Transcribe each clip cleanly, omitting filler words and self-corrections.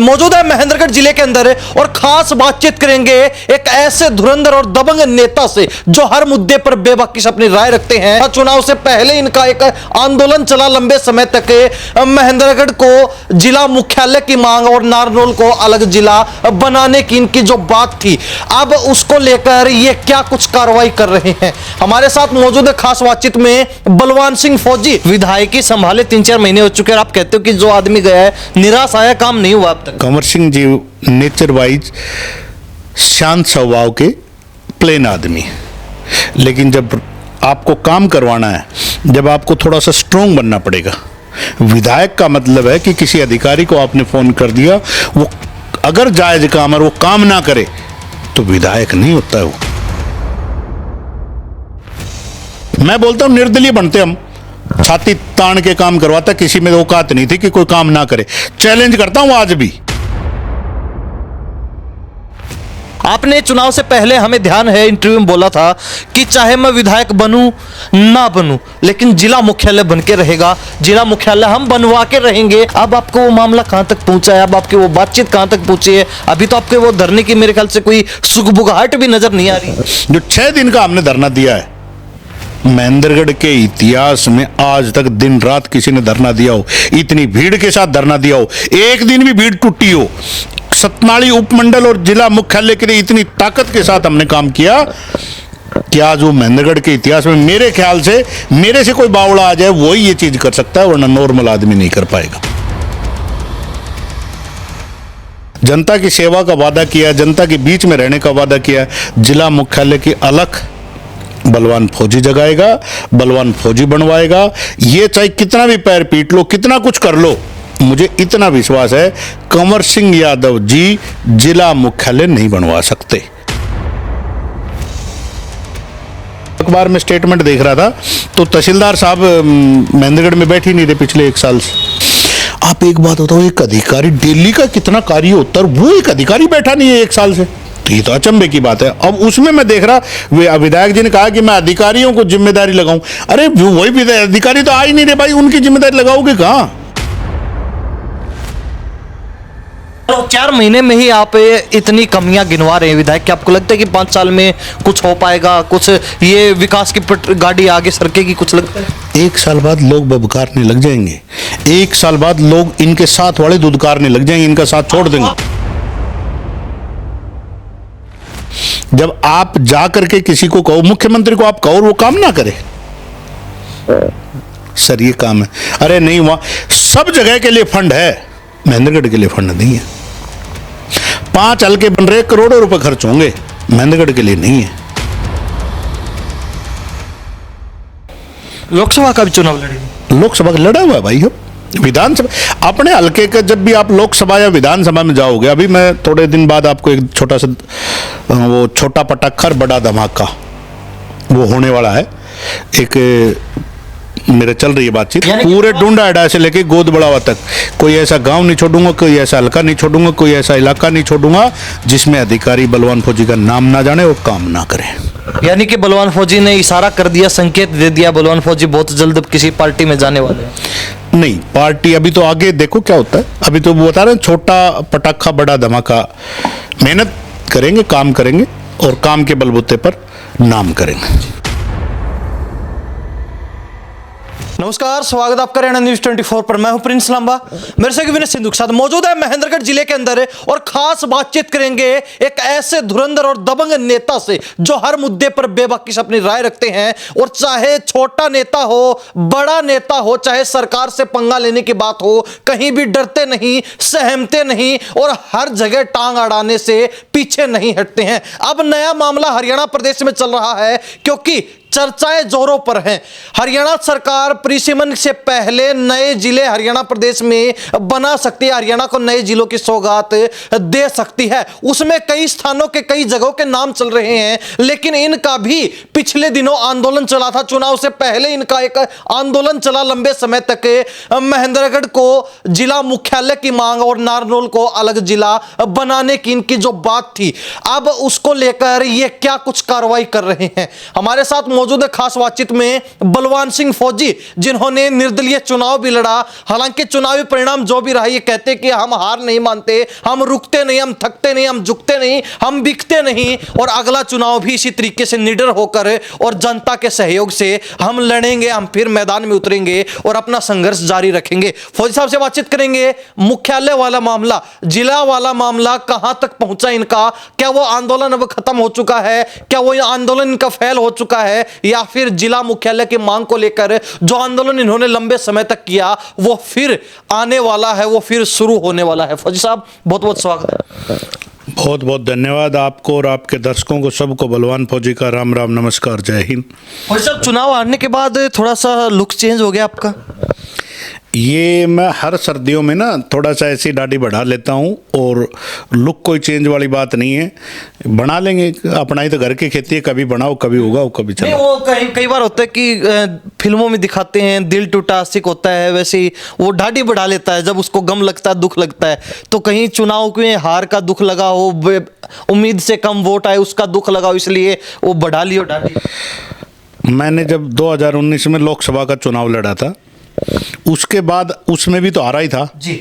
मौजूद है महेंद्रगढ़ जिले के अंदर और खास बातचीत करेंगे एक ऐसे धुरंधर और दबंग नेता से जो हर मुद्दे पर बेबाकी से अपनी राय रखते हैं। चुनाव से पहले इनका एक आंदोलन चला लंबे समय तक महेंद्रगढ़ को जिला मुख्यालय की मांग और नारनौल को अलग जिला बनाने की इनकी जो बात थी, अब उसको लेकर ये क्या कुछ कार्रवाई कर रहे हैं। हमारे साथ मौजूद है खास बातचीत में बलवान सिंह फौजी, विधायकी संभाले 3-4 महीने हो चुके हैं। आप कहते हो कि जो आदमी गया है निराश आया, काम नहीं हुआ अब तक। कंवर सिंह जी नेचर वाइज शांत स्वभाव के प्लेन आदमी, लेकिन जब आपको काम करवाना है, जब आपको थोड़ा सा स्ट्रोंग बनना पड़ेगा। विधायक का मतलब है कि किसी अधिकारी को आपने फोन कर दिया, वो अगर जायज काम और वो काम ना करे तो विधायक नहीं होता है वो। मैं बोलता हूं निर्दलीय बनते हम, छाती तान के काम करवाता, किसी में औकात नहीं थी कि कोई काम ना करे। चैलेंज करता हूं आज भी। आपने चुनाव से पहले, हमें ध्यान है, इंटरव्यू में बोला था कि चाहे मैं विधायक बनूं ना बनूं, लेकिन जिला मुख्यालय बन के रहेगा, जिला मुख्यालय हम बनवा के रहेंगे। अब आपको वो मामला कहां तक पहुंचा है? अब आपकी वो बातचीत कहां तक पहुंची है? अभी तो आपके वो धरने की मेरे ख्याल से कोई सुगबुगाहट भी नजर नहीं आ रही। जो 6 दिन का हमने धरना दिया है, महेंद्रगढ़ के इतिहास में आज तक दिन रात किसी ने धरना दिया हो, इतनी भीड़ के साथ धरना दिया हो, एक दिन भी भीड़ टूटी हो, सतनाली उपमंडल और जिला मुख्यालय के लिए इतनी ताकत के साथ हमने काम किया कि आज वो महेंद्रगढ़ के इतिहास में मेरे ख्याल से, मेरे से कोई बावड़ा आ जाए वही ये चीज कर सकता है, वरना नॉर्मल आदमी नहीं कर पाएगा। जनता की सेवा का वादा किया, जनता के बीच में रहने का वादा किया। जिला मुख्यालय की अलग बलवान फौजी जगाएगा, बलवान फौजी बनवाएगा। ये चाहे कितना भी पैर पीट लो, कितना कुछ कर लो, मुझे इतना विश्वास है कंवर सिंह यादव जी जिला मुख्यालय नहीं बनवा सकते। अखबार में स्टेटमेंट देख रहा था तो तहसीलदार साहब महेंद्रगढ़ में बैठ ही नहीं रहे पिछले 1 साल से। आप एक बात बताओ, एक अधिकारी दिल्ली का कितना कार्य होता है, वो एक अधिकारी बैठा नहीं है 1 साल से, तो ये तो अचंभे की बात है। अब उसमें मैं देख रहा, विधायक जी ने कहा कि मैं अधिकारियों को जिम्मेदारी लगाऊं। अरे वही अधिकारी तो आ ही नहीं रहे भाई, उनकी जिम्मेदारी लगाओगे कहां? 4 महीने में ही आप इतनी कमियां गिनवा रहे हैं विधायक, क्या आपको लगता है कि 5 साल में कुछ हो पाएगा? कुछ ये विकास की गाड़ी आगे सरकेगी? कुछ लगता है 1 साल बाद लोग बबकारने लग जाएंगे, 1 साल बाद लोग इनके साथ वाले दुदकारने लग जाएंगे, इनका साथ छोड़ देंगे। जब आप जा करके किसी को कहो, मुख्यमंत्री को आप कहो, वो काम ना करे, सर ये काम है, अरे नहीं, वहां सब जगह के लिए फंड है, महेंद्रगढ़ के लिए फंड नहीं है। 5 हल्के बन रहे, करोड़ों रुपए खर्च होंगे, महेंद्रगढ़ के लिए नहीं है। लोकसभा का भी चुनाव लड़ेगी? लोकसभा का लड़ा हुआ है भाई। हम विधानसभा अपने हल्के का, जब भी आप लोकसभा या विधानसभा में जाओगे, अभी मैं थोड़े दिन बाद आपको एक छोटा सा वो छोटा पटाखा बड़ा धमाका वो होने वाला है। एक मेरे चल रही है बातचीत, पूरे डूंडा अड्डा से लेके गोद बढ़ावा तक, कोई ऐसा गांव नहीं छोड़ूंगा, कोई ऐसा हल्का नहीं छोड़ूंगा, कोई ऐसा इलाका नहीं छोड़ूंगा जिसमें अधिकारी बलवान फौजी का नाम ना जाने और काम ना करे। यानी कि बलवान फौजी ने इशारा कर दिया, संकेत दे दिया, बलवान फौजी बहुत जल्द किसी पार्टी में जाने वाले हैं? नहीं, पार्टी अभी तो आगे देखो क्या होता है। अभी तो बता रहे हैं छोटा पटाखा बड़ा धमाका, मेहनत करेंगे, काम करेंगे और काम के बलबूते पर नाम करेंगे। नमस्कार, स्वागत आपका हरियाणा न्यूज 24 पर। मैं हूं प्रिंस लांबा, मेरे से विनय सिंधु के साथ मौजूद है महेंद्रगढ़ जिले के अंदर और खास बातचीत करेंगे एक ऐसे धुरंधर और दबंग नेता से जो हर मुद्दे पर बेबाकी से अपनी राय रखते हैं। और चाहे छोटा नेता हो, बड़ा नेता हो, चाहे सरकार से पंगा लेने की बात हो, कहीं भी डरते नहीं, सहमते नहीं और हर जगह टांग अड़ाने से पीछे नहीं हटते हैं। अब नया मामला हरियाणा प्रदेश में चल रहा है क्योंकि चर्चाएं जोरों पर हैं। हरियाणा सरकार परिसीमन से पहले नए जिले हरियाणा प्रदेश में बना सकती है, हरियाणा को नए जिलों की सौगात दे सकती है। उसमें कई स्थानों के, कई जगहों के नाम चल रहे हैं, लेकिन इनका भी पिछले दिनों आंदोलन चला था। चुनाव से पहले इनका एक आंदोलन चला लंबे समय तक, महेंद्रगढ़ को जिला मुख्यालय की मांग और नारनौल को अलग जिला बनाने की इनकी जो बात थी, अब उसको लेकर ये क्या कुछ कार्रवाई कर रहे हैं। हमारे साथ मौजूद है खास बातचीत में बलवान सिंह फौजी, जिन्होंने निर्दलीय चुनाव भी लड़ा। हालांकि चुनावी परिणाम जो भी रहा, ये कहते कि हम हार नहीं मानते, हम रुकते नहीं, हम थकते नहीं, हम झुकते नहीं, हम बिकते नहीं, और अगला चुनाव भी इसी तरीके से निडर होकर और जनता के सहयोग से हम लड़ेंगे, हम फिर मैदान में उतरेंगे और अपना संघर्ष जारी रखेंगे। फौजी साहब से बातचीत करेंगे। मुख्यालय वाला मामला, जिला वाला मामला कहां तक पहुंचा इनका? क्या वो आंदोलन अब खत्म हो चुका है? क्या वो आंदोलन इनका फेल हो चुका है, या फिर जिला मुख्यालय की मांग को लेकर जो आंदोलन इन्होंने लंबे समय तक किया वो फिर आने वाला है, वो फिर शुरू होने वाला है? फौजी साहब बहुत बहुत स्वागत है। बहुत बहुत धन्यवाद आपको और आपके दर्शकों को, सबको बलवान फौजी का राम राम नमस्कार, जय हिंद। फौजी साहब, चुनाव हारने के बाद थोड़ा सा लुक चेंज हो गया आपका? ये मैं हर सर्दियों में ना थोड़ा सा ऐसी दाढ़ी बढ़ा लेता हूँ, और लुक कोई चेंज वाली बात नहीं है, बना लेंगे। अपना ही तो घर की खेती है, कभी बनाओ, कभी उगाओ, कभी नहीं, चलाओ। वो कई बार होता है कि फिल्मों में दिखाते हैं दिल टूटा आशिक होता है, वैसे ही वो दाढ़ी बढ़ा लेता है जब उसको गम लगता है, दुख लगता है। तो कहीं चुनाव में हार का दुख लगा हो, उम्मीद से कम वोट आए उसका दुख लगा हो, इसलिए वो बढ़ा लियो दाढ़ी? मैंने जब 2019 में लोकसभा का चुनाव लड़ा था, उसके बाद उसमें भी तो हारा ही था जी,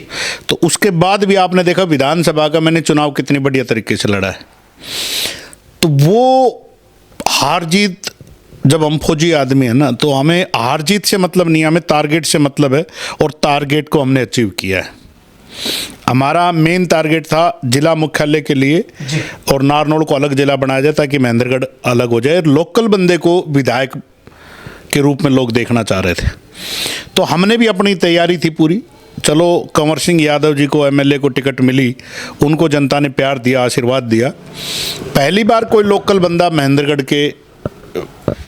तो उसके बाद भी आपने देखा विधानसभा का मैंने चुनाव कितनी बढ़िया तरीके से लड़ा है। तो वो हार जीत, जब हम फौजी आदमी है ना, तो हमें हार जीत से मतलब नहीं, हमें टारगेट से मतलब है, और टारगेट को हमने अचीव किया है। हमारा मेन टारगेट था जिला मुख्यालय के लिए, और नारनौल को अलग जिला बनाया जाए ताकि महेंद्रगढ़ अलग हो जाए। लोकल बंदे को विधायक के रूप में लोग देखना चाह रहे थे, तो हमने भी अपनी तैयारी थी पूरी। चलो, कंवर सिंह यादव जी को एमएलए को टिकट मिली, उनको जनता ने प्यार दिया, आशीर्वाद दिया। पहली बार कोई लोकल बंदा महेंद्रगढ़ के,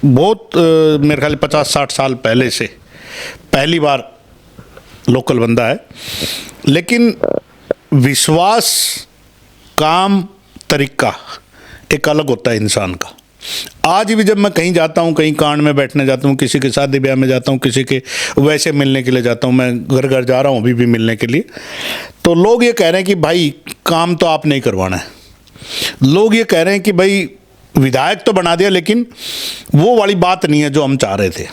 बहुत मेरे ख्याल 50-60 साल पहले से पहली बार लोकल बंदा है। लेकिन विश्वास, काम, तरीका एक अलग होता है इंसान का। आज भी जब मैं कहीं जाता हूँ, कहीं कांड में बैठने जाता हूँ, किसी के शादी ब्याह में जाता हूँ, किसी के वैसे मिलने के लिए जाता हूँ, मैं घर घर जा रहा हूँ अभी भी मिलने के लिए, तो लोग ये कह रहे हैं कि भाई काम तो आप नहीं करवाना है। लोग ये कह रहे हैं कि भाई विधायक तो बना दिया, लेकिन वो वाली बात नहीं है जो हम चाह रहे थे।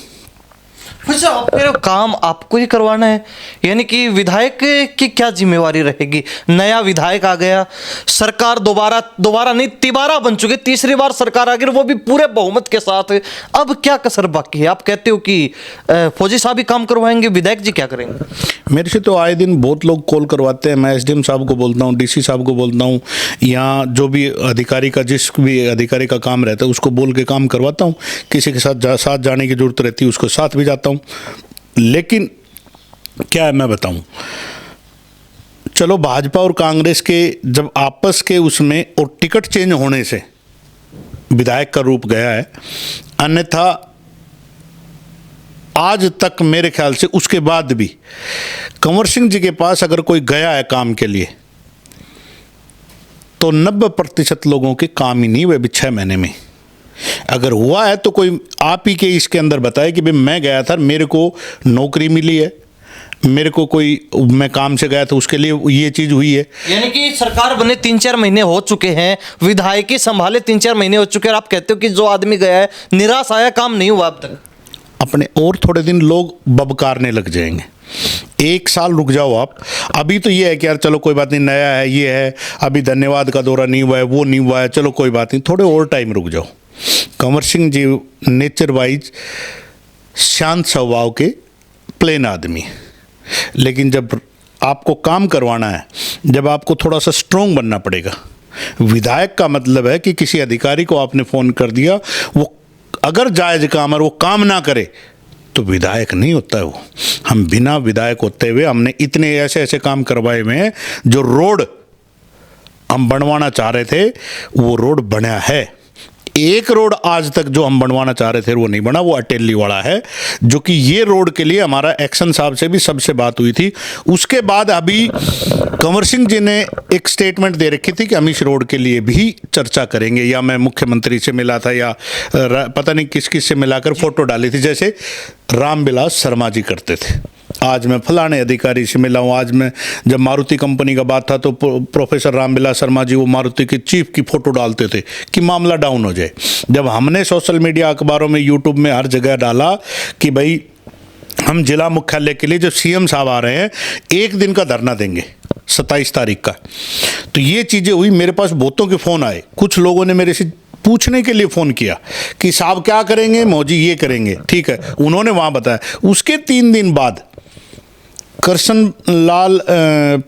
फिर काम आपको ही करवाना है, यानी कि विधायक की क्या जिम्मेवारी रहेगी? नया विधायक आ गया, सरकार दोबारा नहीं तिबारा बन चुकी, तीसरी बार सरकार आ गई, वो भी पूरे बहुमत के साथ। अब क्या कसर बाकी है? आप कहते हो कि फौजी साहब ही काम करवाएंगे, विधायक जी क्या करेंगे? मेरे से तो आए दिन बहुत लोग कॉल करवाते हैं। मैं एसडीएम साहब को बोलता हूँ, डीसी साहब को बोलता हूँ, यहाँ जो भी अधिकारी का, जिस भी अधिकारी का काम रहता है उसको बोल के काम करवाता हूँ। किसी के साथ जाने की जरूरत रहती है उसको साथ भी जाता हूँ। लेकिन क्या है मैं बताऊं, चलो भाजपा और कांग्रेस के जब आपस के उसमें और टिकट चेंज होने से विधायक का रूप गया है, अन्यथा आज तक मेरे ख्याल से उसके बाद भी कंवर सिंह जी के पास अगर कोई गया है काम के लिए तो 90% लोगों के काम ही नहीं हुए अभी 6 महीने में। अगर हुआ है तो कोई आप ही के इसके अंदर बताए कि भाई मैं गया था, मेरे को नौकरी मिली है, मेरे को कोई, मैं काम से गया था उसके लिए ये चीज हुई है। यानी कि सरकार बने 3-4 महीने हो चुके हैं, विधायकी संभाले 3-4 महीने हो चुके हैं, और आप कहते हो कि जो आदमी गया है निराश आया, काम नहीं हुआ अब तक। अपने और थोड़े दिन लोग बबकारने लग जाएंगे। 1 साल रुक जाओ आप। अभी तो ये है कि यार चलो कोई बात नहीं, नया है, ये है, अभी धन्यवाद का दौरा नहीं हुआ है, वो नहीं हुआ है, चलो कोई बात नहीं, थोड़े और टाइम रुक जाओ। कंवर सिंह जी नेचर वाइज शांत स्वभाव के प्लेन आदमी, लेकिन जब आपको काम करवाना है, जब आपको थोड़ा सा स्ट्रोंग बनना पड़ेगा। विधायक का मतलब है कि किसी अधिकारी को आपने फ़ोन कर दिया, वो अगर जायज़ काम और वो काम ना करे तो विधायक नहीं होता है वो। हम बिना विधायक होते हुए हमने इतने ऐसे ऐसे काम करवाए हुए हैं, जो रोड हम बनवाना चाह रहे थे वो रोड बना है। एक रोड आज तक जो हम बनवाना चाह रहे थे वो नहीं बना, वो अटेली वाला है, जो कि ये रोड के लिए हमारा एक्शन साहब से भी सबसे बात हुई थी। उसके बाद अभी कंवर सिंह जी ने एक स्टेटमेंट दे रखी थी कि हम इस रोड के लिए भी चर्चा करेंगे, या मैं मुख्यमंत्री से मिला था या पता नहीं किस किस से मिलाकर फोटो डाली थी, जैसे रामविलास शर्मा जी करते थे। आज मैं फलाने अधिकारी से मिला हूँ, आज मैं जब मारुति कंपनी का बात था तो प्रोफेसर रामविलास शर्मा जी वो मारुति के चीफ की फ़ोटो डालते थे कि मामला डाउन हो जाए। जब हमने सोशल मीडिया, अखबारों में, यूट्यूब में हर जगह डाला कि भाई हम जिला मुख्यालय के लिए जब सीएम साहब आ रहे हैं 1 दिन का धरना देंगे 27 तारीख का, तो ये चीज़ें हुई। मेरे पास बहुतों के फ़ोन आए, कुछ लोगों ने मेरे से पूछने के लिए फ़ोन किया कि साहब क्या करेंगे, मौजी ये करेंगे, ठीक है, उन्होंने वहाँ बताया। उसके 3 दिन बाद कृष्ण लाल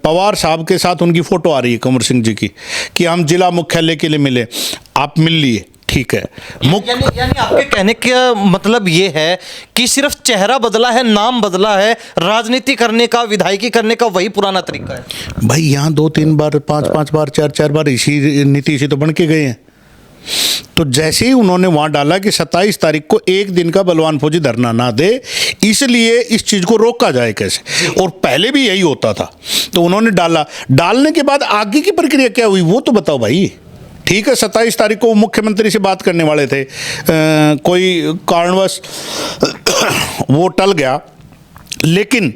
पवार साहब के साथ उनकी फ़ोटो आ रही है, कंवर सिंह जी की, कि हम जिला मुख्यालय के लिए मिले, आप मिल लिए, ठीक है। यानी आपके कहने का मतलब ये है कि सिर्फ चेहरा बदला है, नाम बदला है, राजनीति करने का, विधायकी करने का वही पुराना तरीका है। भाई यहाँ 2-3 बार, 5-5 बार, 4-4 बार इसी नीति से तो बन के गए हैं। तो जैसे ही उन्होंने वहाँ डाला कि 27 तारीख को 1 दिन का बलवान फौजी धरना ना दे, इसलिए इस चीज़ को रोका जाए कैसे, और पहले भी यही होता था, तो उन्होंने डाला। डालने के बाद आगे की प्रक्रिया क्या हुई वो तो बताओ भाई। ठीक है, 27 तारीख को मुख्यमंत्री से बात करने वाले थे, कोई कारणवश वो टल गया, लेकिन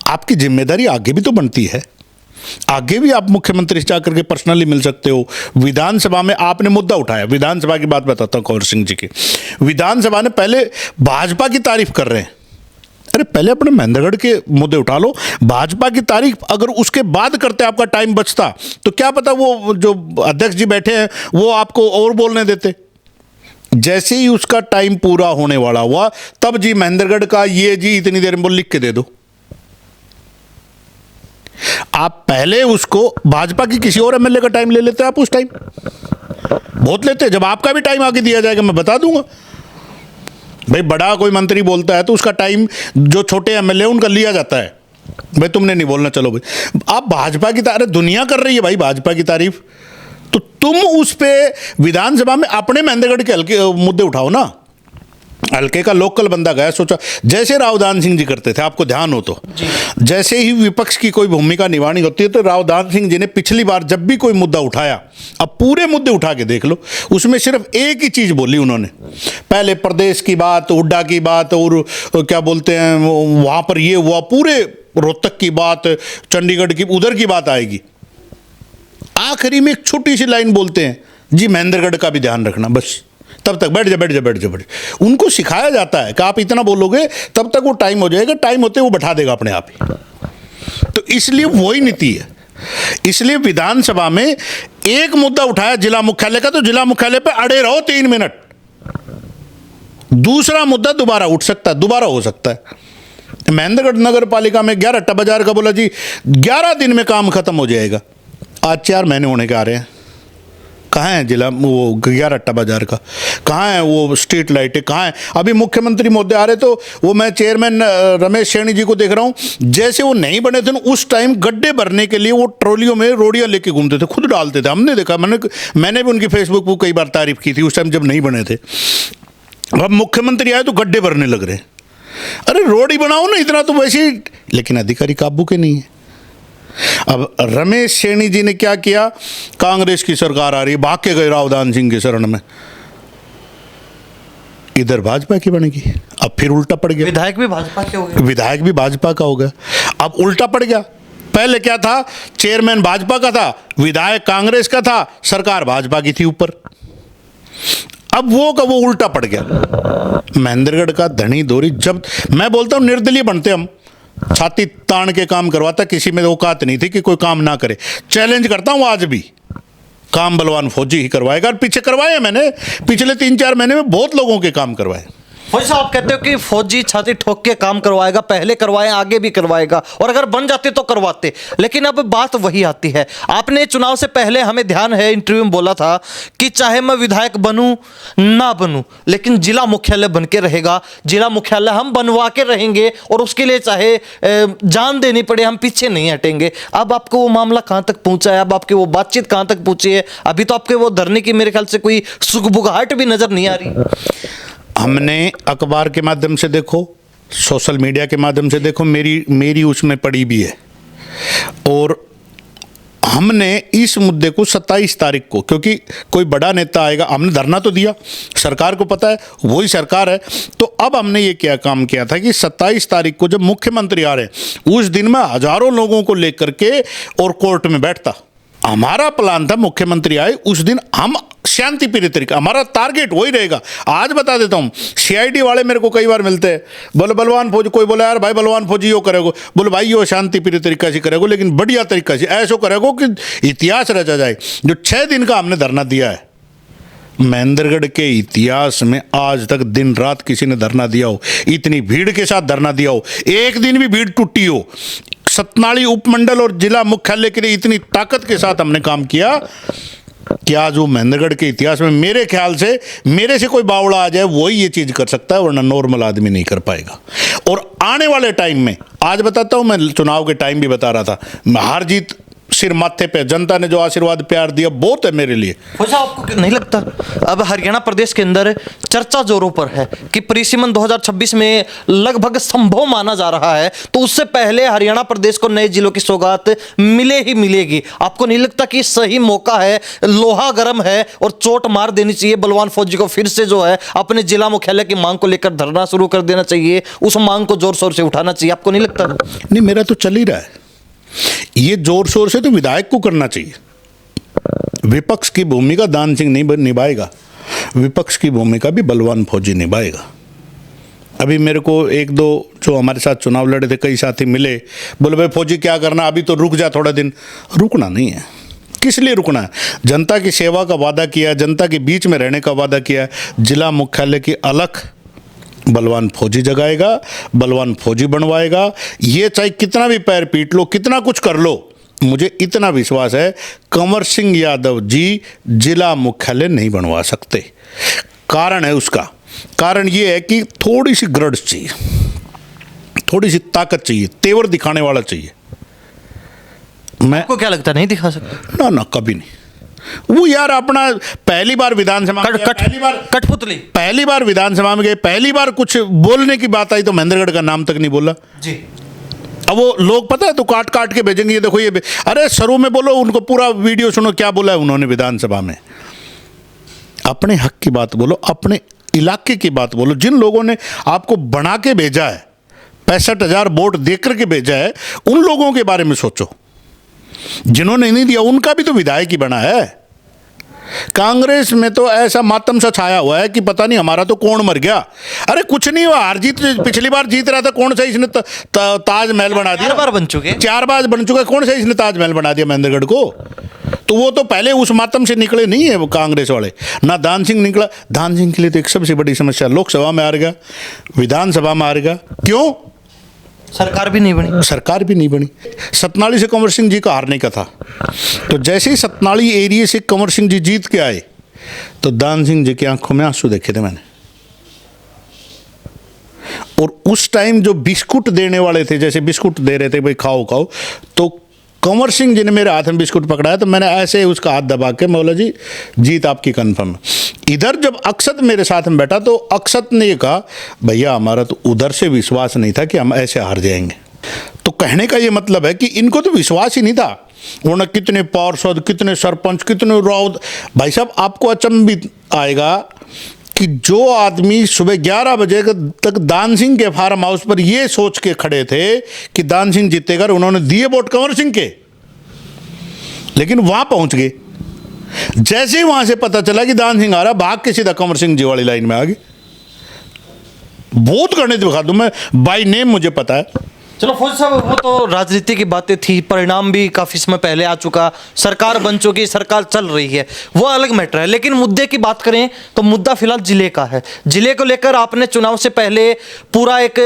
आपकी जिम्मेदारी आगे भी तो बनती है। आगे भी आप मुख्यमंत्री से जाकर के पर्सनली मिल सकते हो। विधानसभा में आपने मुद्दा उठाया, विधानसभा की बात बताता हूँ कंवर सिंह जी की। विधानसभा ने पहले भाजपा की तारीफ कर रहे हैं, अरे पहले अपने महेंद्रगढ़ के मुद्दे उठा लो। भाजपा की तारीफ अगर उसके बाद करते आपका टाइम बचता तो क्या पता वो जो अध्यक्ष जी बैठे हैं वो आपको और बोलने देते। जैसे ही उसका टाइम पूरा होने वाला हुआ तब जी महेंद्रगढ़ का ये जी इतनी देर में बोल लिख के दे दो। आप पहले उसको भाजपा की किसी और एमएलए का टाइम ले लेते, आप उस टाइम बहुत लेते। जब आपका भी टाइम आगे दिया जाएगा मैं बता दूंगा। भाई बड़ा कोई मंत्री बोलता है तो उसका टाइम जो छोटे एमएलए उनका लिया जाता है, भाई तुमने नहीं बोलना, चलो भाई। आप भाजपा की तारीफ दुनिया कर रही है भाई, भाजपा की तारीफ, तो तुम उस पे विधानसभा में अपने महेंद्रगढ़ के हल्के मुद्दे उठाओ ना। हल्के का लोकल बंदा गया, सोचा जैसे रावदान सिंह जी करते थे, आपको ध्यान हो तो, जैसे ही विपक्ष की कोई भूमिका निभानी होती है तो रावदान सिंह जी ने पिछली बार जब भी कोई मुद्दा उठाया, अब पूरे मुद्दे उठा के देख लो, उसमें सिर्फ एक ही चीज बोली उन्होंने। पहले प्रदेश की बात, हुड्डा की बात, और क्या बोलते हैं वहां पर ये हुआ, पूरे रोहतक की बात, चंडीगढ़ की, उधर की बात आएगी। आखिरी में एक छोटी सी लाइन बोलते हैं, जी महेंद्रगढ़ का भी ध्यान रखना, बस। तब तक बैठ जा। उनको सिखाया जाता है कि आप इतना बोलोगे तब तक वो टाइम हो जाएगा, टाइम होते वो बैठा देगा अपने आप ही। तो इसलिए वही नीति है। इसलिए विधानसभा में एक मुद्दा उठाया जिला मुख्यालय का, तो जिला मुख्यालय पे अड़े रहो 3 मिनट। दूसरा मुद्दा दोबारा उठ सकता है, दोबारा हो सकता है। महेंद्रगढ़ नगर पालिका में 11 अट्टा बाजार का बोला जी 11 दिन में काम खत्म हो जाएगा, आज 4 महीने होने के आ रहे हैं। कहाँ है जिला वो 11 अट्टा बाजार का, कहाँ है वो स्ट्रीट लाइटें, कहाँ है? अभी मुख्यमंत्री महोदय आ रहे तो वो मैं चेयरमैन रमेश सैनी जी को देख रहा हूँ, जैसे वो नहीं बने थे उस टाइम गड्ढे भरने के लिए वो ट्रॉलियों में रोड़ियाँ लेके घूमते थे, खुद डालते थे, हमने देखा। मैंने भी उनकी फेसबुक पर कई बार तारीफ की थी उस टाइम जब नहीं बने थे। अब मुख्यमंत्री आए तो गड्ढे भरने लग रहे। अरे रोड ही बनाओ ना, इतना तो वैसे ही, लेकिन अधिकारी काबू के नहीं है। अब रमेश सैनी जी ने क्या किया, कांग्रेस की सरकार आ रही है, भाग के गए रावदान सिंह के शरण में, इधर भाजपा की बनेगी। अब फिर उल्टा पड़ गया, विधायक भी भाजपा के हो गए, विधायक भी भाजपा का हो गया। अब उल्टा पड़ गया, पहले क्या था, चेयरमैन भाजपा का था, विधायक कांग्रेस का था, सरकार भाजपा की थी ऊपर। अब वो का वो उल्टा पड़ गया। महेंद्रगढ़ का धनी दोरी, जब मैं बोलता हूं निर्दलीय बनते हम, छाती तान के काम करवाता, किसी में औकात नहीं थी कि कोई काम ना करे। चैलेंज करता हूं आज भी, काम बलवान फौजी ही करवाएगा। और पीछे करवाए मैंने, पिछले 3-4 महीने में बहुत लोगों के काम करवाए। फौजी साहब कहते हो कि फौजी छाती ठोक के काम करवाएगा, पहले करवाए आगे भी करवाएगा, और अगर बन जाते तो करवाते। लेकिन अब बात वही आती है, आपने चुनाव से पहले, हमें ध्यान है इंटरव्यू में बोला था कि चाहे मैं विधायक बनूं ना बनूं, लेकिन जिला मुख्यालय बन के रहेगा, जिला मुख्यालय हम बनवा के रहेंगे, और उसके लिए चाहे जान देनी पड़े हम पीछे नहीं हटेंगे। अब आपको वो मामला कहां तक पहुंचा है, अब आपकी वो बातचीत कहां तक पहुंची है? अभी तो आपके वो धरने की मेरे ख्याल से कोई सुगबुगाहट भी नजर नहीं आ रही। हमने अखबार के माध्यम से देखो, सोशल मीडिया के माध्यम से देखो, मेरी उसमें पड़ी भी है। और हमने इस मुद्दे को 27 तारीख को, क्योंकि कोई बड़ा नेता आएगा, हमने धरना तो दिया, सरकार को पता है वही सरकार है, तो अब हमने ये क्या काम किया था कि 27 तारीख को जब मुख्यमंत्री आ रहे हैं उस दिन मैं हजारों लोगों को लेकर के और कोर्ट में बैठता। हमारा प्लान था मुख्यमंत्री आए उस दिन हम शांति प्रिय तरीका, हमारा टारगेट वही रहेगा। आज बता देता हूँ, सीआईडी वाले मेरे को कई बार मिलते हैं, बोले बलवान फौजी, कोई बोला यार भाई बलवान फौजी यो करेगो, बोले भाई यो शांति प्रिय तरीका से करेगो, लेकिन बढ़िया तरीका से ऐसा करेगो कि इतिहास रचा जाए। जो 6 दिन का हमने धरना दिया है, महेंद्रगढ़ के इतिहास में आज तक दिन रात किसी ने धरना दिया हो, इतनी भीड़ के साथ धरना दिया हो, एक दिन भी भीड़ टूटी हो, सतनाली उपमंडल और जिला मुख्यालय के लिए इतनी ताकत के साथ हमने काम किया कि आज वो महेंद्रगढ़ के इतिहास में मेरे ख्याल से मेरे से कोई बावड़ा आ जाए वही ये चीज कर सकता है, वरना नॉर्मल आदमी नहीं कर पाएगा। और आने वाले टाइम में, आज बताता हूं, मैं चुनाव के टाइम भी बता रहा था, हार जीत सिर माथे पे, जनता ने जो आशीर्वाद प्यार दिया बहुत है मेरे लिए। वैसा आपको नहीं लगता अब हरियाणा प्रदेश के अंदर चर्चा जोरों पर है कि परिसीमन 2026 में लगभग संभव माना जा रहा है, तो उससे पहले हरियाणा प्रदेश को नए जिलों की सौगात मिले ही मिलेगी? आपको नहीं लगता कि सही मौका है, लोहा गर्म है और चोट मार देनी चाहिए बलवान फौजी को, फिर से जो है अपने जिला मुख्यालय की मांग को लेकर धरना शुरू कर देना चाहिए, उस मांग को जोर शोर से उठाना चाहिए? आपको नहीं लगता? नहीं, मेरा तो चल ही रहा है ये जोर शोर से, तो विधायक को करना चाहिए। विपक्ष की भूमिका दान सिंह नहीं निभाएगा, विपक्ष की भूमिका भी बलवान फौजी निभाएगा। अभी मेरे को 1-2 जो हमारे साथ चुनाव लड़े थे कई साथी मिले, बोले भाई फौजी क्या करना, अभी तो रुक जा थोड़ा दिन। रुकना नहीं है, किस लिए रुकना है? जनता की सेवा का वादा किया, जनता के बीच में रहने का वादा किया। जिला मुख्यालय की अलख बलवान फौजी जगाएगा, बलवान फौजी बनवाएगा। ये चाहे कितना भी पैर पीट लो, कितना कुछ कर लो, मुझे इतना विश्वास है कंवर सिंह यादव जी जिला मुख्यालय नहीं बनवा सकते। कारण है उसका, कारण ये है कि थोड़ी सी ग्रड्स चाहिए, थोड़ी सी ताकत चाहिए, तेवर दिखाने वाला चाहिए। मैं आपको क्या लगता है नहीं दिखा सकते? ना कभी नहीं। वो यार अपना पहली बार विधानसभा में कठपुतली पहली बार विधानसभा में गए, पहली बार कुछ बोलने की बात आई तो महेंद्रगढ़ का नाम तक नहीं बोला जी। अब वो लोग पता है तो काट काट के भेजेंगे, ये देखो ये, अरे शुरू में बोलो, उनको पूरा वीडियो सुनो क्या बोला है उन्होंने विधानसभा में। अपने हक की बात बोलो, अपने इलाके की बात बोलो। जिन लोगों ने आपको बना के भेजा है, 65,000 वोट दे करके भेजा है, उन लोगों के बारे में सोचो। जिन्होंने नहीं दिया उनका भी तो विधायक ही बना है। कांग्रेस में तो ऐसा मातम सा छाया हुआ है कि पता नहीं हमारा तो कौन मर गया। अरे कुछ नहीं हुआ, हार जीत, पिछली बार जीत रहा था, कौन सा इसने ताजमहल बना दिया? 4 बार बन चुके, 4 बार बन चुका है, कौन सा इसने ताजमहल बना दिया महेंद्रगढ़ को? तो वो तो पहले उस मातम से निकले नहीं है वो कांग्रेस वाले। ना दान सिंह निकला, दान सिंह के लिए तो एक सबसे बड़ी समस्या, लोकसभा में हार गया, विधानसभा में हार गया। क्यों? सरकार भी नहीं बनी, सरकार भी नहीं बनी। सतनाली से कंवर सिंह जी का हारने का था, तो जैसे ही सतनाली एरिया से कंवर सिंह जी जीत के आए तो दान सिंह जी की आंखों में आंसू देखे थे मैंने। और उस टाइम जो बिस्कुट देने वाले थे, जैसे बिस्कुट दे रहे थे भाई खाओ खाओ, तो कंवर सिंह जी ने मेरे हाथ में बिस्कुट पकड़ाया तो मैंने ऐसे उसका हाथ दबा के बोला जी जीत आपकी कन्फर्म है। इधर जब अक्षत मेरे साथ में बैठा तो अक्षत ने ये कहा भैया हमारा तो उधर से विश्वास नहीं था कि हम ऐसे हार जाएंगे। तो कहने का ये मतलब है कि इनको तो विश्वास ही नहीं था। उन्होंने कितने पार्षद, कितने सरपंच, कितने राउत, भाई साहब आपको अचंभित आएगा कि जो आदमी सुबह 11 बजे तक दान सिंह के फार्म हाउस पर ये सोच के खड़े थे कि दान सिंह जीतेगा, उन्होंने दिए वोट कंवर सिंह के, लेकिन वहां पहुंच गए। जैसे ही वहां से पता चला कि दान सिंह आ रहा, भाग के सीधा कंवर सिंह जी वाली लाइन में आ गए। बहुत गणित दिखा दूं मैं, बाय नेम मुझे पता है। चलो फौजी साहब, वो तो राजनीति की बातें थी, परिणाम भी काफी समय पहले आ चुका, सरकार बन चुकी, सरकार चल रही है, वो अलग मैटर है। लेकिन मुद्दे की बात करें तो मुद्दा फिलहाल जिले का है। जिले को लेकर आपने चुनाव से पहले पूरा एक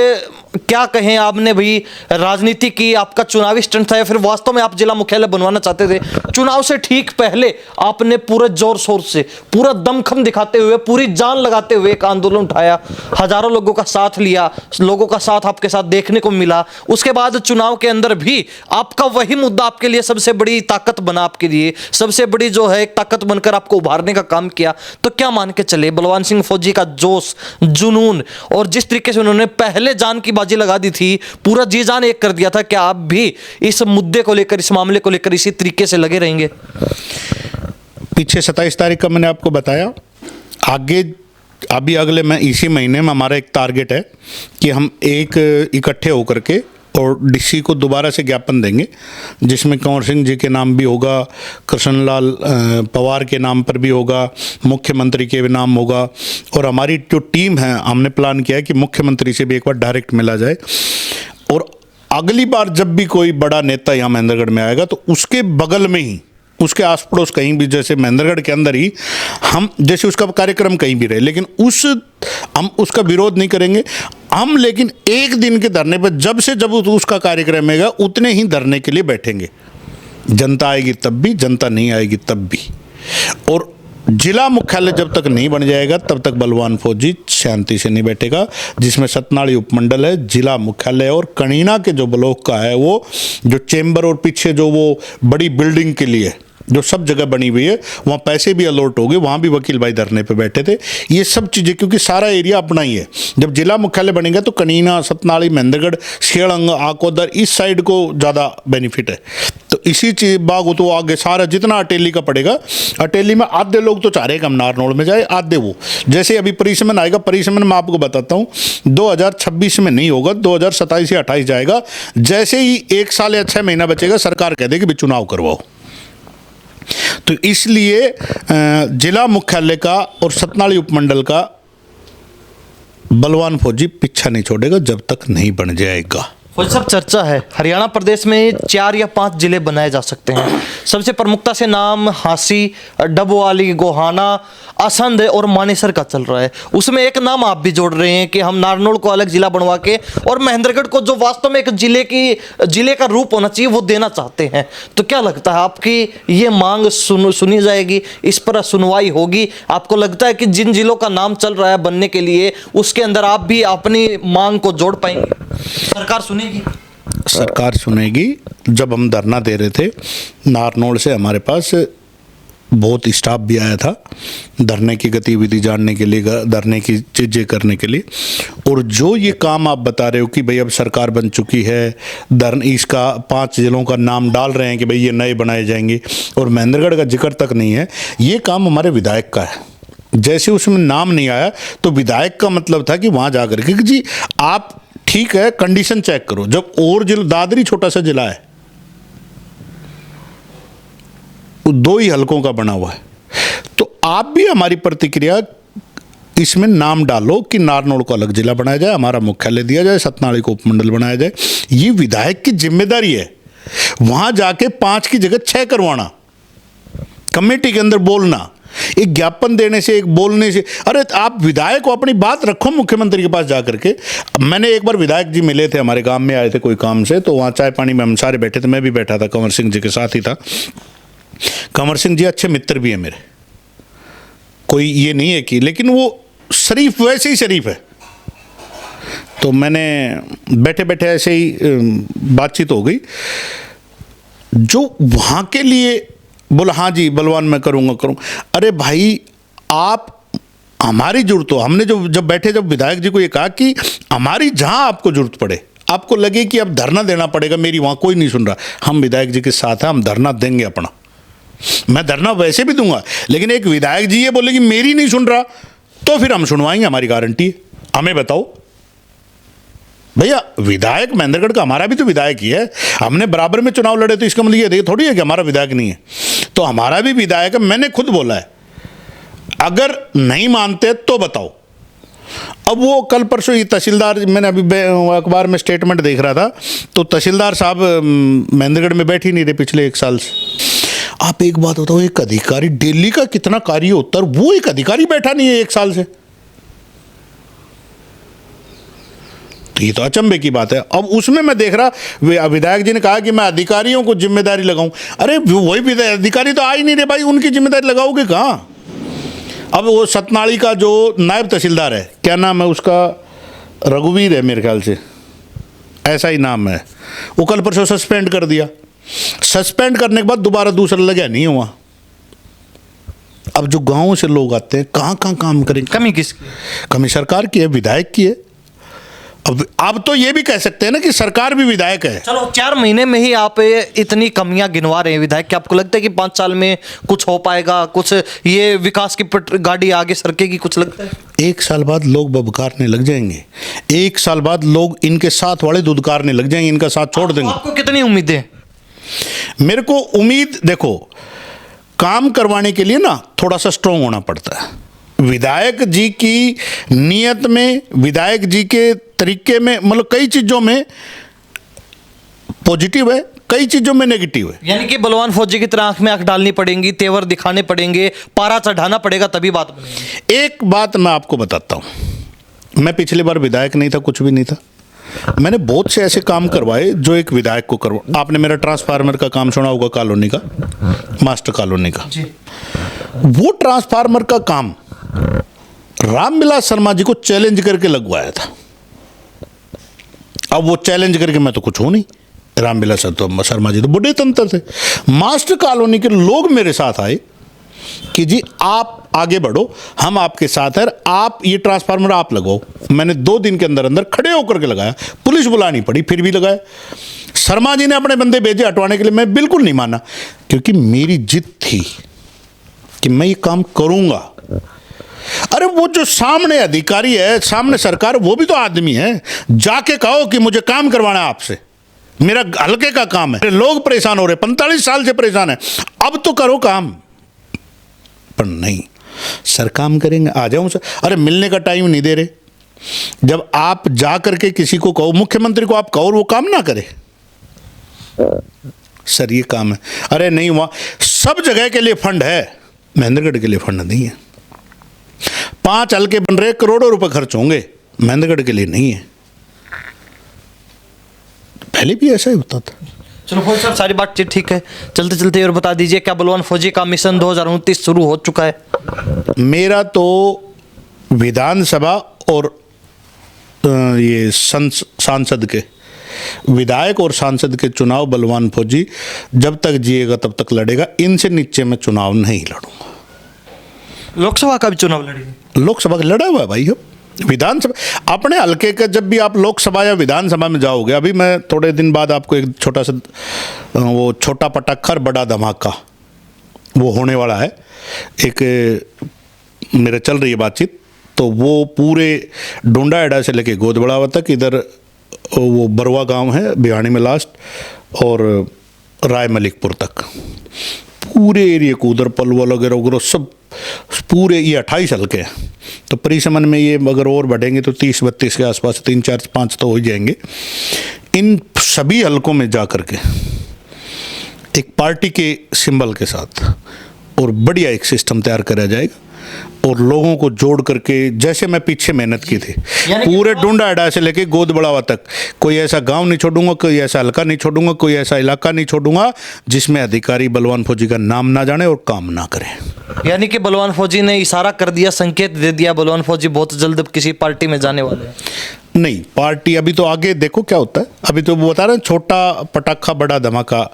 क्या कहें, आपने भी राजनीति की, आपका चुनावी स्टंट था या फिर वास्तव में आप जिला मुख्यालय बनवाना चाहते थे? चुनाव से ठीक पहले आपने पूरे जोर शोर से, पूरा दमखम दिखाते हुए, पूरी जान लगाते हुए एक आंदोलन उठाया, हजारों लोगों का साथ लिया, लोगों का साथ आपके साथ देखने को मिला। उसके बाद चुनाव के अंदर भी आपका वही मुद्दा आपके लिए सबसे बड़ी ताकत बना, आपके लिए सबसे बड़ी जो है एक ताकत बनकर आपको उभारने का काम किया। तो क्या मान के चले बलवान सिंह फौजी का जोश, जुनून और जिस तरीके से उन्होंने पहले जान की बाजी लगा दी थी, पूरा जी जान एक कर दिया था, क्या आप भी इस मुद्दे को लेकर, इस मामले को लेकर इसी तरीके से लगे रहेंगे? पीछे 27 तारीख का मैंने आपको बताया, आगे अभी अगले में इसी महीने में हमारा एक टारगेट है कि हम एक इकट्ठे होकर के और डीसी को दोबारा से ज्ञापन देंगे, जिसमें कंवर सिंह जी के नाम भी होगा, कृष्णलाल पवार के नाम पर भी होगा, मुख्यमंत्री के भी नाम होगा। और हमारी जो टीम है, हमने प्लान किया है कि मुख्यमंत्री से भी एक बार डायरेक्ट मिला जाए। और अगली बार जब भी कोई बड़ा नेता यहाँ महेंद्रगढ़ में आएगा तो उसके बगल में ही, उसके आस पड़ोस कहीं भी, जैसे महेंद्रगढ़ के अंदर ही हम, जैसे उसका कार्यक्रम कहीं भी रहे, लेकिन हम उसका विरोध नहीं करेंगे हम। लेकिन एक दिन के धरने पर जब से जब उसका कार्यक्रम होगा उतने ही धरने के लिए बैठेंगे। जनता आएगी तब भी, जनता नहीं आएगी तब भी। और जिला मुख्यालय जब तक नहीं बन जाएगा तब तक बलवान फौजी शांति से नहीं बैठेगा, जिसमें सतनाड़ी उपमंडल है, जिला मुख्यालय और कनीना के जो ब्लॉक का है, वो जो चेंबर और पीछे जो वो बड़ी बिल्डिंग के लिए जो सब जगह बनी हुई है, वहाँ पैसे भी अलॉट हो गए, वहाँ भी वकील भाई धरने पे बैठे थे। ये सब चीज़ें, क्योंकि सारा एरिया अपना ही है। जब जिला मुख्यालय बनेगा तो कनीना, सतनाड़ी, महेंद्रगढ़, शेड़ंग, आकोदर, इस साइड को ज़्यादा बेनिफिट है। तो इसी चीज बाग तो आगे सारा जितना अटेली का पड़ेगा, अटेली में आधे लोग तो चाह रहे हैं कि हम नारनौल में जाए, आधे वो। जैसे अभी परिसमन आएगा, परिसमन मैं आपको बताता हूँ 2026 में नहीं होगा, 2027 या 28 जाएगा। जैसे ही 1 साल या 6 महीना बचेगा, सरकार कह देगी भी चुनाव करवाओ। तो इसलिए जिला मुख्यालय का और सतनाड़ी उपमंडल का बलवान फौजी पीछा नहीं छोड़ेगा जब तक नहीं बन जाएगा। फौजी साहब, चर्चा है हरियाणा प्रदेश में 4 या 5 जिले बनाए जा सकते हैं। सबसे प्रमुखता से नाम हांसी, डबवाली, गोहाना, आसंद और मानेसर का चल रहा है। उसमें एक नाम आप भी जोड़ रहे हैं कि हम नारनौल को अलग जिला बनवा के और महेंद्रगढ़ को जो वास्तव में एक जिले का रूप होना चाहिए वो देना चाहते हैं। तो क्या लगता है, आपकी ये मांग सुनी जाएगी, इस पर सुनवाई होगी? आपको लगता है कि जिन जिलों का नाम चल रहा है बनने के लिए, उसके अंदर आप भी अपनी मांग को जोड़ पाएंगे? सरकार सुनेगी? सरकार सुनेगी। जब हम धरना दे रहे थे, नारनौल से हमारे पास बहुत स्टाफ भी आया था धरने की गतिविधि जानने के लिए, धरने की चीज़ें करने के लिए। और जो ये काम आप बता रहे हो कि भाई अब सरकार बन चुकी है, इसका 5 जिलों का नाम डाल रहे हैं कि भाई ये नए बनाए जाएंगे और महेंद्रगढ़ का जिक्र तक नहीं है, ये काम हमारे विधायक का है। जैसे उसमें नाम नहीं आया तो विधायक का मतलब था कि वहाँ जाकर के जी आप ठीक है कंडीशन चेक करो। जब और जिला, दादरी छोटा सा जिला है, 2 ही हलकों का बना हुआ है, तो आप भी हमारी प्रतिक्रिया इसमें नाम डालो कि नारनौल को अलग जिला बनाया जाए, हमारा मुख्यालय दिया जाए, सतनाड़ी को उपमंडल बनाया जाए। ये विधायक की जिम्मेदारी है, वहां जाके 5 की जगह 6 करवाना, कमेटी के अंदर बोलना, एक ज्ञापन देने से, एक बोलने से। अरे आप विधायक को अपनी बात रखो मुख्यमंत्री के पास जाकर के। मैंने एक बार विधायक जी मिले थे, हमारे गांव में आए थे कोई काम से, तो वहाँ चाय पानी में हम सारे बैठे थे, मैं भी बैठा था, कंवर सिंह जी के साथ ही था। कंवर सिंह जी अच्छे मित्र भी हैं मेरे, कोई ये नहीं है कि, लेकिन वो शरीफ वैसे ही शरीफ है। तो मैंने बैठे बैठे ऐसे ही बातचीत हो गई। जो वहाँ के लिए बोला, हाँ जी बलवान मैं करूँगा। अरे भाई आप हमारी जरूरत हो, हमने जब बैठे, जब विधायक जी को ये कहा कि हमारी जहाँ आपको जरूरत पड़े, आपको लगे कि अब धरना देना पड़ेगा, मेरी वहाँ कोई नहीं सुन रहा, हम विधायक जी के साथ हैं, हम धरना देंगे अपना। मैं धरना वैसे भी दूंगा, लेकिन एक विधायक जी ये बोले कि मेरी नहीं सुन रहा, तो फिर हम सुनवाएंगे, हमारी गारंटी है। हमें बताओ भैया, विधायक महेंद्रगढ़ का हमारा भी तो विधायक ही है, हमने बराबर में चुनाव लड़े, तो इसका मतलब ये थोड़ी है कि हमारा विधायक नहीं है। तो हमारा भी विधायक है, मैंने खुद बोला है, अगर नहीं मानते तो बताओ। अब वो कल परसों ही तहसीलदार, मैंने अभी अखबार में स्टेटमेंट देख रहा था, तो तहसीलदार साहब महेंद्रगढ़ में बैठ ही नहीं रहे पिछले 1 साल से। आप एक बात बताओ, एक अधिकारी, दिल्ली का कितना कार्य होता है, वो एक अधिकारी बैठा नहीं है 1 साल से, तो ये तो अचंभे की बात है। अब उसमें मैं देख रहा, विधायक जी ने कहा कि मैं अधिकारियों को जिम्मेदारी लगाऊं। अरे वही अधिकारी तो आ ही नहीं रहे भाई, उनकी जिम्मेदारी लगाओगे कहाँ? अब वो सतनाड़ी का जो नायब तहसीलदार है, क्या नाम है उसका, रघुवीर है मेरे ख्याल से, ऐसा ही नाम है, वो कल परसों सस्पेंड कर दिया। सस्पेंड करने के बाद दोबारा दूसरा लगा नहीं हुआ। अब जो गाँव से लोग आते हैं, कहाँ काम करेंगे? कमी किसकी? कमी सरकार की है, विधायक की है। अब तो ये भी कह सकते हैं ना कि सरकार भी विधायक है। चलो 4 महीने में ही आप इतनी कमियां गिनवा रहे हैं विधायक, क्या आपको लगता है कि 5 साल में कुछ हो पाएगा, कुछ ये विकास की गाड़ी आगे सरकेगी, कुछ लगता है? 1 साल बाद लोग बबकारने लग जाएंगे, 1 साल बाद लोग इनके साथ वाले दुदकारने लग जाएंगे, इनका साथ छोड़ देंगे। आपको कितनी उम्मीदें? मेरे को उम्मीद, देखो काम करवाने के लिए ना थोड़ा सा स्ट्रोंग होना पड़ता है। विधायक जी की नीयत में, विधायक जी के तरीके में, मतलब कई चीज़ों में पॉजिटिव है, कई चीज़ों में नेगेटिव है। यानी कि बलवान फौजी की तरह आंख में आंख डालनी पड़ेंगी, तेवर दिखाने पड़ेंगे, पारा चढ़ाना पड़ेगा, तभी बात बनेगी। एक बात मैं आपको बताता हूँ, मैं पिछली बार विधायक नहीं था, कुछ भी नहीं था, मैंने बहुत से ऐसे काम करवाए जो एक विधायक को करवा। आपने मेरा ट्रांसफार्मर का काम सुना होगा, कॉलोनी का, मास्टर कॉलोनी का जी। वो ट्रांसफार्मर का काम रामविलास शर्मा जी को चैलेंज करके लगवाया था। अब वो चैलेंज करके मैं तो कुछ हूं नहीं, रामविलास शर्मा जी तो बड़े तंत्र थे। मास्टर कॉलोनी के लोग मेरे साथ आए कि जी आप आगे बढ़ो, हम आपके साथ हैं, आप ये ट्रांसफार्मर आप लगाओ। मैंने 2 दिन के अंदर अंदर खड़े होकर के लगाया, पुलिस बुलानी पड़ी फिर भी लगाया। शर्मा जी ने अपने बंदे भेजे हटवाने के लिए, मैं बिल्कुल नहीं माना, क्योंकि मेरी जिद थी कि मैं ये काम करूंगा। अरे वो जो सामने अधिकारी है, सामने सरकार, वो भी तो आदमी है। जाके कहो कि मुझे काम करवाना है आपसे, मेरा हल्के का काम है, लोग परेशान हो रहे, 45 साल से परेशान है, अब तो करो काम। पर नहीं, सर काम करेंगे, आ जाऊं सर। अरे मिलने का टाइम नहीं दे रहे। जब आप जा करके किसी को कहो, मुख्यमंत्री को आप कहो, वो काम ना करे, सर ये काम है, अरे नहीं वहां सब जगह के लिए फंड है, महेंद्रगढ़ के लिए फंड नहीं है। 5 हल्के बन रहे, करोड़ों रुपए खर्च होंगे, महेंद्रगढ़ के लिए नहीं है। पहले भी ऐसा ही होता था। चलो फौजी साहब, सारी बात ठीक है, चलते चलते और बता दीजिए, क्या बलवान फौजी का मिशन 2029 शुरू हो चुका है? मेरा तो विधानसभा और ये सांसद के, विधायक और सांसद के चुनाव बलवान फौजी जब तक जिएगा तब तक लड़ेगा। इनसे नीचे मैं चुनाव नहीं लड़ूंगा। लोकसभा का भी चुनाव लड़ेंगे? लोकसभा का लड़ा हुआ है भाई, अब विधानसभा अपने हल्के का, जब भी आप लोकसभा या विधानसभा में जाओगे, अभी मैं थोड़े दिन बाद आपको एक छोटा सा वो छोटा पटाखर बड़ा धमाका वो होने वाला है। एक मेरे चल रही है बातचीत, तो वो पूरे डोंडाएड़ा से लेके गोदबड़ावा तक, इधर वो बरवा गांव है भिवानी में लास्ट, और राय मलिकपुर तक पूरे एरिया को, उधर पलवल वगैरह वगैरह सब पूरे, ये 28 हल्के हैं। तो परिसमन में ये अगर और बढ़ेंगे तो 30-32 के आसपास, 3, 4, 5 तो हो ही जाएंगे। इन सभी हल्कों में जा कर के एक पार्टी के सिंबल के साथ और बढ़िया एक सिस्टम तैयार करा जाएगा, और लोगों को जोड़ करके, जैसे मैं पीछे मेहनत की थी, पूरे डोंडाएड़ा से लेके गोदबड़ावा तक, कोई ऐसा गांव नहीं छोड़ूंगा, कोई ऐसा हल्का नहीं छोड़ूंगा, कोई ऐसा इलाका नहीं छोड़ूंगा जिसमें अधिकारी बलवान फौजी का नाम ना जाने और काम ना करे। यानी कि बलवान फौजी ने इशारा कर दिया, संकेत दे दिया, बलवान फौजी बहुत जल्द किसी पार्टी में जाने वाले हैं। नहीं, पार्टी अभी तो आगे देखो क्या होता है। अभी तो वो बता रहे हैं छोटा पटाखा बड़ा धमाका,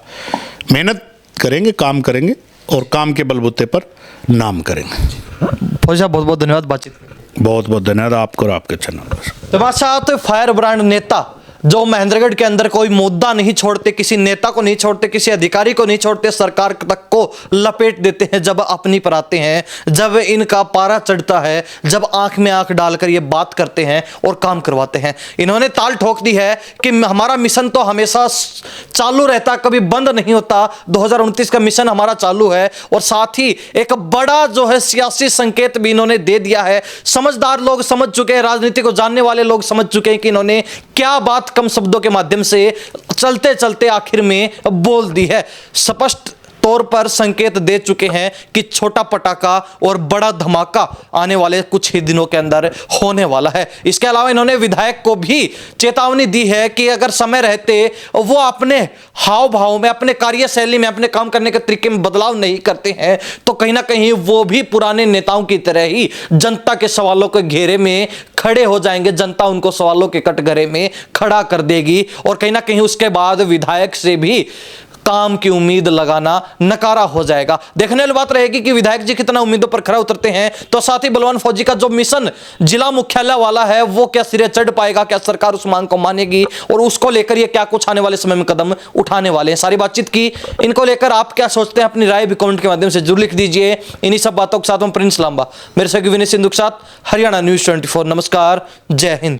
मेहनत करेंगे, काम करेंगे, और काम के बलबूते पर नाम करेंगे। फौजी साहब बहुत बहुत धन्यवाद बातचीत। बहुत बहुत धन्यवाद आपको और आपके चैनल पर। तो बादशाह, तो फायर ब्रांड नेता जो महेंद्रगढ़ के अंदर कोई मुद्दा नहीं छोड़ते, किसी नेता को नहीं छोड़ते, किसी अधिकारी को नहीं छोड़ते, सरकार तक को लपेट देते हैं जब अपनी पर आते हैं, जब इनका पारा चढ़ता है, जब आंख में आंख डालकर ये बात करते हैं और काम करवाते हैं। इन्होंने ताल ठोक दी है कि हमारा मिशन तो हमेशा चालू रहता, कभी बंद नहीं होता। 2029 का मिशन हमारा चालू है, और साथ ही एक बड़ा जो है सियासी संकेत भी इन्होंने दे दिया है। समझदार लोग समझ चुके हैं, राजनीति को जानने वाले लोग समझ चुके हैं कि इन्होंने क्या बात कम शब्दों के माध्यम से चलते चलते आखिर में बोल दी है। स्पष्ट तौर पर संकेत दे चुके हैं कि छोटा पटाखा और बड़ा धमाका आने वाले कुछ ही दिनों के अंदर होने वाला है। इसके अलावा इन्होंने विधायक को भी चेतावनी दी है कि अगर समय रहते वो अपने हाव भाव में, अपने कार्यशैली में, अपने काम करने के तरीके में बदलाव नहीं करते हैं तो कहीं ना कहीं वो भी पुराने नेताओं की तरह ही जनता के सवालों के घेरे में खड़े हो जाएंगे। जनता उनको सवालों के कटघरे में खड़ा कर देगी, और कहीं ना कहीं उसके बाद विधायक से भी काम की उम्मीद लगाना नकारा हो जाएगा। देखने वाली बात रहेगी कि विधायक जी कितना उम्मीदों पर खरा उतरते हैं, तो साथ ही बलवान फौजी का जो मिशन जिला मुख्यालय वाला है वो क्या सिरे चढ़ पाएगा, क्या सरकार उस मांग को मानेगी और उसको लेकर ये क्या कुछ आने वाले समय में कदम उठाने वाले हैं। सारी बातचीत की, इनको लेकर आप क्या सोचते हैं, अपनी राय भी कमेंट के माध्यम से जरूर लिख दीजिए। इन्हीं सब बातों के साथ में प्रिंस लांबा, मेरे सहयोगी विनय सिंधु के साथ, हरियाणा न्यूज 24। नमस्कार, जय हिंद।